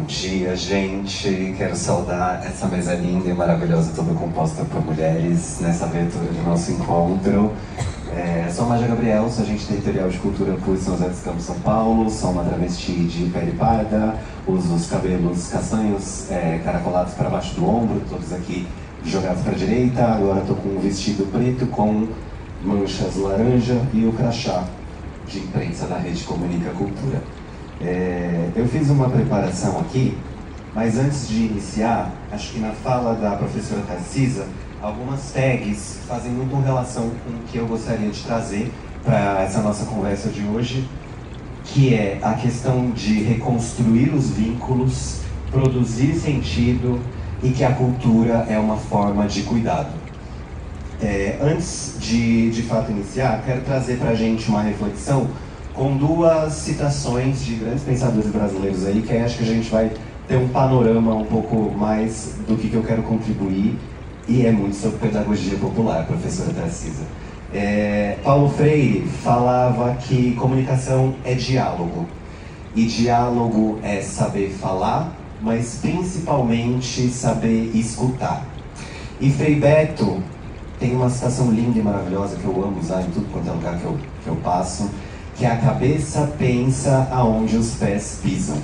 dia, gente. Quero saudar essa mesa linda e maravilhosa, toda composta por mulheres, nessa abertura do nosso encontro. Sou a Maja Gabriel, sou agente territorial de cultura por São José dos Campos, São Paulo. Sou uma travesti de pele parda, uso os cabelos castanhos caracolados para baixo do ombro, todos aqui jogados para a direita. Agora estou com um vestido preto com manchas laranja e o crachá de imprensa da Rede Comunica Cultura. Eu fiz uma preparação aqui, mas antes de iniciar, acho que na fala da professora Tarcisa, algumas tags fazem muito relação com o que eu gostaria de trazer para essa nossa conversa de hoje, que é a questão de reconstruir os vínculos, produzir sentido e que a cultura é uma forma de cuidado. Antes de fato iniciar, quero trazer para a gente uma reflexão com duas citações de grandes pensadores brasileiros aí, que aí acho que a gente vai ter um panorama um pouco mais do que eu quero contribuir, e é muito sobre pedagogia popular, professora Tarcisa. Paulo Freire falava que comunicação é diálogo, e diálogo é saber falar, mas principalmente saber escutar. E Frei Beto tem uma citação linda e maravilhosa que eu amo usar em tudo quanto é lugar que eu passo, que a cabeça pensa aonde os pés pisam.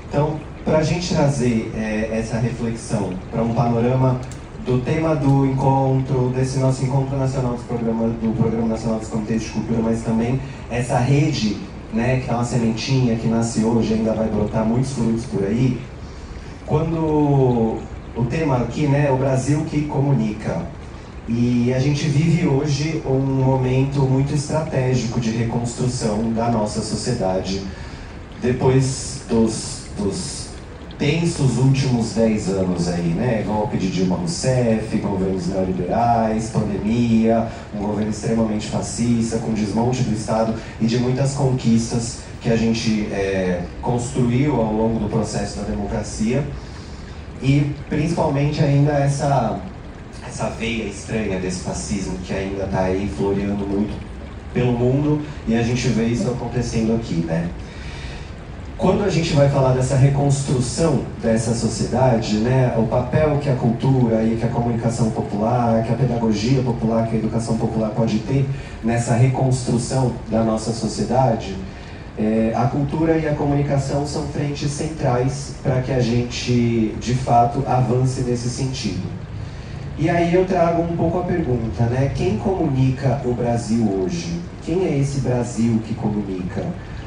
Então, para a gente trazer essa reflexão para um panorama do tema do encontro, desse nosso encontro nacional do Programa Nacional dos Comitês de Cultura, mas também essa rede, né, que é uma sementinha que nasce hoje, ainda vai brotar muitos frutos por aí. Quando o tema aqui, né, é o Brasil que comunica. E a gente vive hoje um momento muito estratégico de reconstrução da nossa sociedade, depois dos tensos últimos 10 anos aí, né? Golpe de Dilma Rousseff, governos neoliberais, pandemia, um governo extremamente fascista, com desmonte do Estado e de muitas conquistas que a gente construiu ao longo do processo da democracia. E principalmente ainda essa veia estranha desse fascismo que ainda está aí floreando muito pelo mundo, e a gente vê isso acontecendo aqui, né? Quando a gente vai falar dessa reconstrução dessa sociedade, né, o papel que a cultura e que a comunicação popular, que a pedagogia popular, que a educação popular pode ter nessa reconstrução da nossa sociedade, a cultura e a comunicação são frentes centrais para que a gente, de fato, avance nesse sentido. E aí eu trago um pouco a pergunta, né? Quem comunica o Brasil hoje? Quem é esse Brasil que comunica?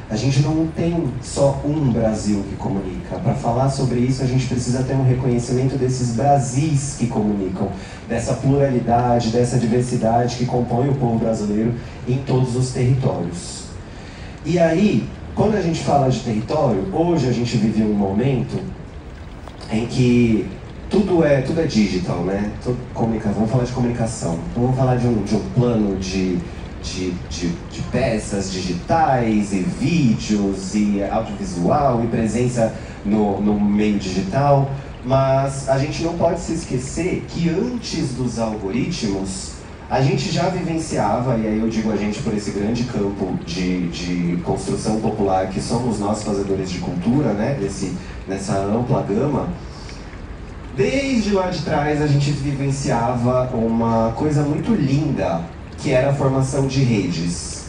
A gente não tem só um Brasil que comunica. Para falar sobre isso, a gente precisa ter um reconhecimento desses Brasis que comunicam, dessa pluralidade, dessa diversidade que compõe o povo brasileiro em todos os territórios. E aí, quando a gente fala de território, hoje a gente vive um momento em que tudo é digital, né? Vamos falar de comunicação. Então, vamos falar de um plano de peças digitais e vídeos e audiovisual e presença no meio digital. Mas a gente não pode se esquecer que antes dos algoritmos, a gente já vivenciava, e aí eu digo a gente por esse grande campo de construção popular que somos nós fazedores de cultura, né? Nessa ampla gama. Desde lá de trás a gente vivenciava uma coisa muito linda, que era a formação de redes.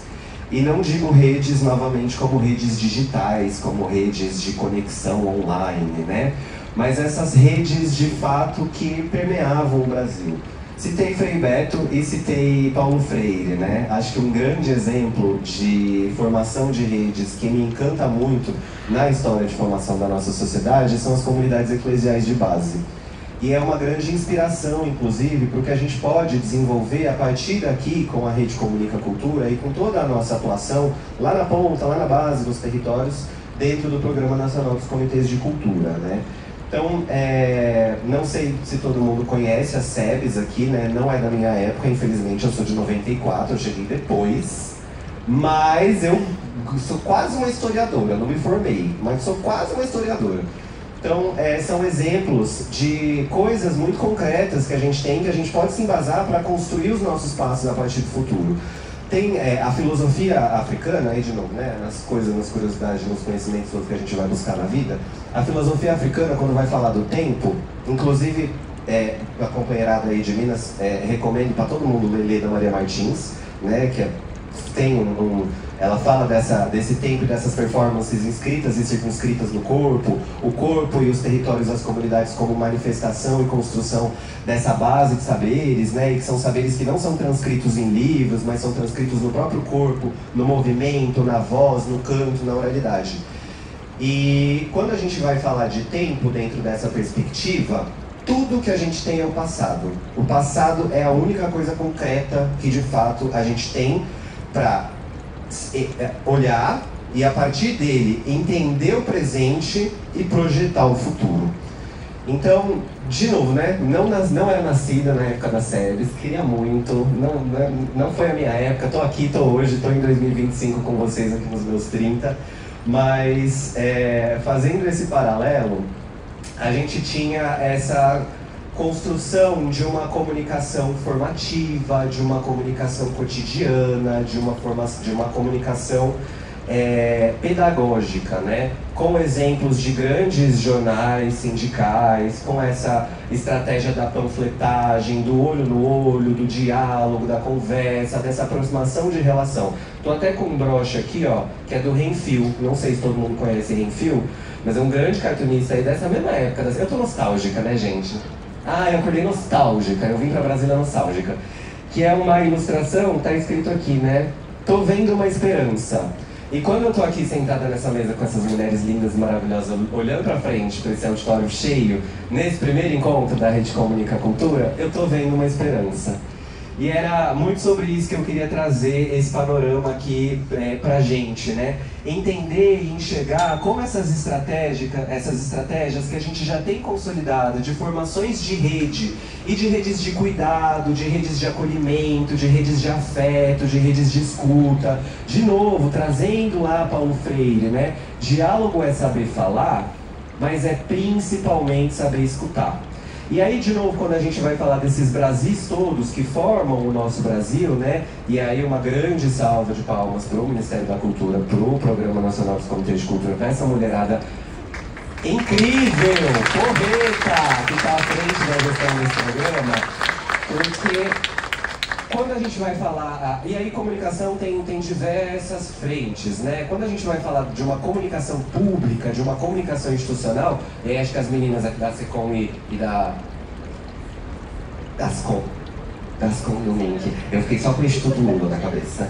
E não digo redes novamente como redes digitais, como redes de conexão online, né? Mas essas redes de fato que permeavam o Brasil. Citei Frei Beto e citei Paulo Freire, né? Acho que um grande exemplo de formação de redes que me encanta muito na história de formação da nossa sociedade são as comunidades eclesiais de base. E é uma grande inspiração, inclusive, para o que a gente pode desenvolver a partir daqui com a Rede Comunica Cultura e com toda a nossa atuação lá na ponta, lá na base dos territórios, dentro do Programa Nacional dos Comitês de Cultura, né? Então, não sei se todo mundo conhece a SEBS aqui, né? Não é da minha época, infelizmente, eu sou de 94, eu cheguei depois, mas eu sou quase uma historiadora, não me formei, mas sou quase uma historiadora. Então, são exemplos de coisas muito concretas que a gente tem, que a gente pode se embasar para construir os nossos passos a partir do futuro. Tem a filosofia africana, aí de novo, né, nas coisas, nas curiosidades, nos conhecimentos todos que a gente vai buscar na vida, a filosofia africana, quando vai falar do tempo, inclusive, a companheirada aí de Minas, recomendo para todo mundo ler Leda Maria Martins, né, que tem ela fala desse tempo e dessas performances inscritas e circunscritas no corpo, o corpo e os territórios das comunidades como manifestação e construção dessa base de saberes, né? E que são saberes que não são transcritos em livros, mas são transcritos no próprio corpo, no movimento, na voz, no canto, na oralidade. E quando a gente vai falar de tempo dentro dessa perspectiva, tudo que a gente tem é o passado. O passado é a única coisa concreta que de fato a gente tem para olhar e a partir dele entender o presente e projetar o futuro. Então, de novo, né? Não era nascida na época das séries, queria muito, não foi a minha época, tô aqui, tô hoje, tô em 2025 com vocês aqui nos meus 30, mas fazendo esse paralelo, a gente tinha essa construção de uma comunicação formativa, de uma comunicação cotidiana, de uma comunicação pedagógica, né? Com exemplos de grandes jornais sindicais, com essa estratégia da panfletagem, do olho no olho, do diálogo, da conversa, dessa aproximação de relação. Tô até com um broche aqui, ó, que é do Renfil, não sei se todo mundo conhece Renfil, mas é um grande cartunista aí dessa mesma época. Eu tô nostálgica, né, gente? Eu acordei nostálgica, eu vim pra Brasília nostálgica. Que é uma ilustração, tá escrito aqui, né? Tô vendo uma esperança. E quando eu tô aqui sentada nessa mesa com essas mulheres lindas e maravilhosas, olhando pra frente para esse auditório cheio, nesse primeiro encontro da Rede Comunica Cultura, eu tô vendo uma esperança. E era muito sobre isso que eu queria trazer esse panorama aqui pra gente, né? Entender e enxergar como essas estratégias que a gente já tem consolidado de formações de rede e de redes de cuidado, de redes de acolhimento, de redes de afeto, de redes de escuta, de novo, trazendo lá Paulo Freire, né? Diálogo é saber falar, mas é principalmente saber escutar. E aí, de novo, quando a gente vai falar desses Brasis todos que formam o nosso Brasil, né? E aí uma grande salva de palmas para o Ministério da Cultura, para o Programa Nacional dos Comitês de Cultura, para essa mulherada incrível, porreta, que está à frente da gestão desse programa, porque quando a gente vai falar, e aí comunicação tem diversas frentes, né? Quando a gente vai falar de uma comunicação pública, de uma comunicação institucional, e aí acho que as meninas aqui da SECOM e das com do Link, eu fiquei só com o Instituto Lula na cabeça.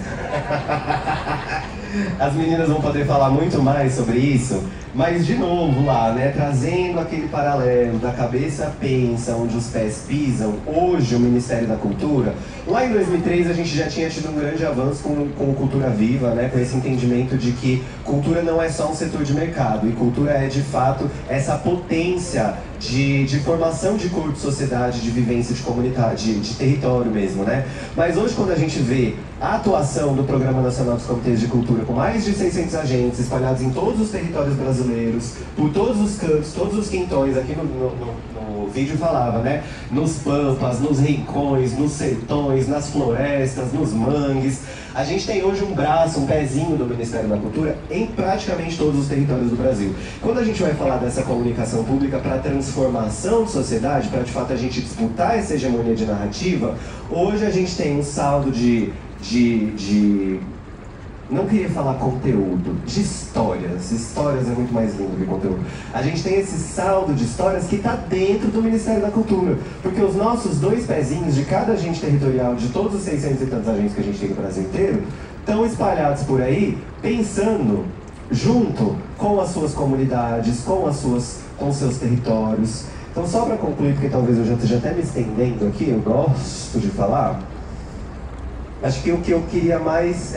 As meninas vão poder falar muito mais sobre isso, mas de novo lá, né, trazendo aquele paralelo da cabeça pensa, onde os pés pisam. Hoje o Ministério da Cultura, lá em 2003 a gente já tinha tido um grande avanço com Cultura Viva, né, com esse entendimento de que cultura não é só um setor de mercado, e cultura é de fato essa potência de formação de corpo de sociedade, de vivência de comunidade, de território mesmo, né? Mas hoje quando a gente vê a atuação do Programa Nacional dos Comitês de Cultura com mais de 600 agentes espalhados em todos os territórios brasileiros, por todos os cantos, todos os quintões, aqui no vídeo falava, né? Nos pampas, nos rincões, nos sertões, nas florestas, nos mangues. A gente tem hoje um braço, um pezinho do Ministério da Cultura em praticamente todos os territórios do Brasil. Quando a gente vai falar dessa comunicação pública para transformação de sociedade, para de fato a gente disputar essa hegemonia de narrativa, hoje a gente tem um saldo de não queria falar conteúdo, de histórias. Histórias é muito mais lindo que conteúdo. A gente tem esse saldo de histórias que está dentro do Ministério da Cultura. Porque os nossos dois pezinhos de cada agente territorial, de todos os 600 e tantos agentes que a gente tem no Brasil inteiro, estão espalhados por aí, pensando junto com as suas comunidades, com seus territórios. Então, só para concluir, porque talvez eu já esteja até me estendendo aqui, eu gosto de falar. Acho que o que eu queria mais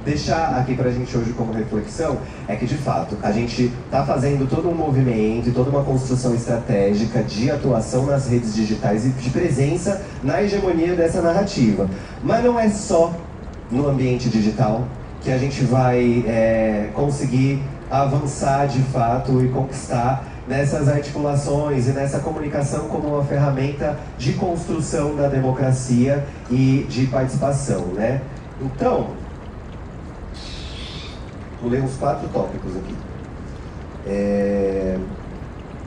deixar aqui pra gente hoje como reflexão é que, de fato, a gente está fazendo todo um movimento e toda uma construção estratégica de atuação nas redes digitais e de presença na hegemonia dessa narrativa. Mas não é só no ambiente digital que a gente vai conseguir avançar de fato e conquistar nessas articulações e nessa comunicação como uma ferramenta de construção da democracia e de participação, né? Então, vou ler uns 4 tópicos aqui.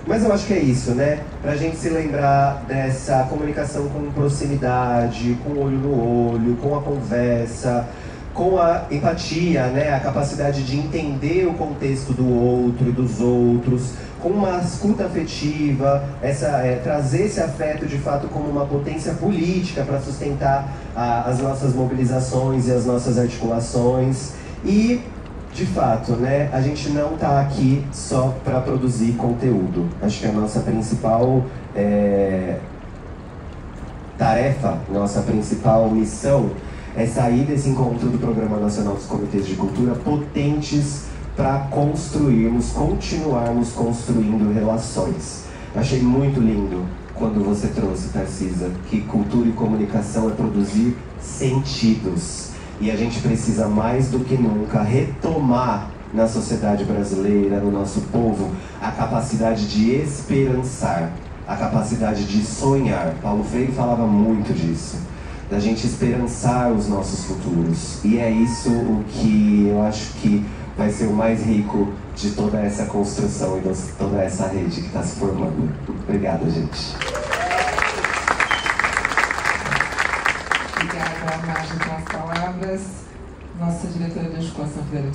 Mas eu acho que é isso, né? Pra gente se lembrar dessa comunicação com proximidade, com olho no olho, com a conversa, com a empatia, né? A capacidade de entender o contexto do outro e dos outros, com uma escuta afetiva, trazer esse afeto de fato como uma potência política para sustentar as nossas mobilizações e as nossas articulações. E, de fato, né, a gente não está aqui só para produzir conteúdo. Acho que a nossa principal tarefa, nossa principal missão é sair desse encontro do Programa Nacional dos Comitês de Cultura potentes para continuarmos construindo relações. Achei muito lindo quando você trouxe, Tarcisa, que cultura e comunicação é produzir sentidos. E a gente precisa mais do que nunca retomar na sociedade brasileira, no nosso povo, a capacidade de esperançar, a capacidade de sonhar. Paulo Freire falava muito disso, da gente esperançar os nossos futuros. E é isso o que eu acho que vai ser o mais rico de toda essa construção e de toda essa rede que está se formando. Obrigado, gente. Obrigada, Márcia, pelas palavras. Nossa diretora de articulação federal.